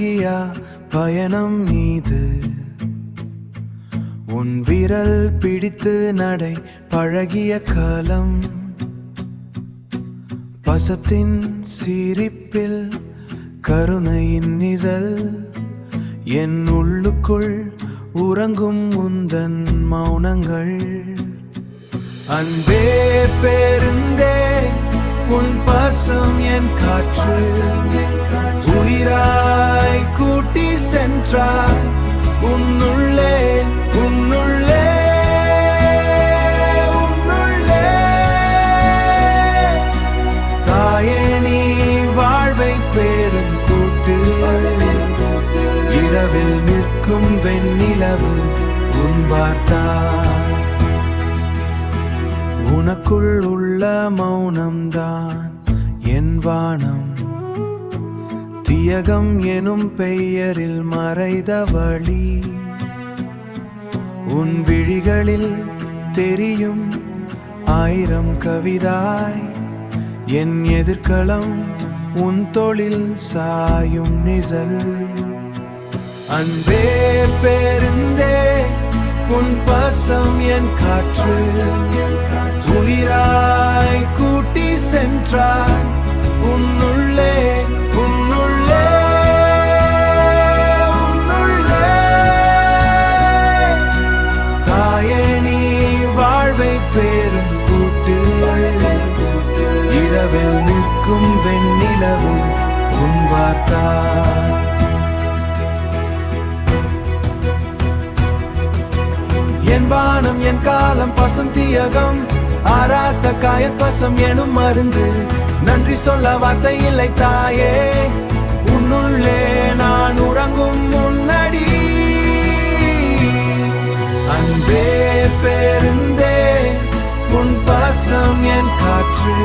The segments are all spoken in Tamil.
தொடங்கியா பயணம் மீது உன் விரல் பிடித்து நடை பழகிய காலம் பசத்தின் சிரிப்பில் கருணையின் நிழல் என் உள்ளுக்குள் உறங்கும் உந்தன் மௌனங்கள் அன்பே பேருந்தே உன் பாசம் என் காற்று உயிராய் கூட்டி சென்றாய் உன்னுள்ளே உன்னுள்ளே உன்னுள்ளே தாயே நீ வாழ்வை பேரும் கூட்டு இரவில் நிற்கும் வெண்ணிலவு உன் வார்த்தாய் உனக்குள் உள்ள மௌனம்தான் என் வானம் தியகம் எனும் பெயரில் மறைந்த வழி உன் விழிகளில் தெரியும் ஆயிரம் கவிதாய் என் எதிர்க்களம் உன் தொழில் சாயும் நிழல் அன்பே பேருந்தே உன் பாசம் என் காற்று உயிராய் கூட்டி சென்றாய் உன்னுள்ளே உன்னுள்ளே உன்னுள்ளே தாயே நீ வாழ்வை பேரும் கூட்டு இரவில் நிற்கும் வெண்ணிலவு உன் வார்த்தாய் என் வானம் என் காலம் பசந்தியகம் ஆராத்த காயத்வசம் எனும் மருந்து நன்றி சொல்ல வார்த்தை இல்லை தாயே உன்னுள்ளே நான் உறங்கும் முன்னடி அன்பே பேருந்தே உன் பாசம் என் காற்று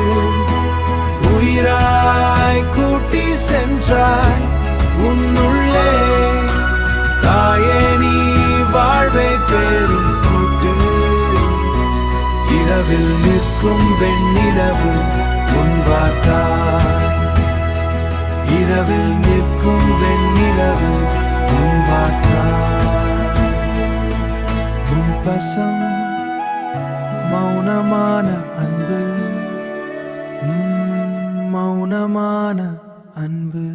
உயிராய் கூட்டி சென்றாய் உன்னுள்ளே தாயே நீ வாழ்வை பேரும் கூட்டு இரவில் நிற்கும் வெண்ணிலவு உன் வார்த்தாய் இரவில் நிற்கும் வெண்ணிலவு உன் வார்த்தாய் உன் பசம் மௌனமான அன்பு மௌனமான அன்பு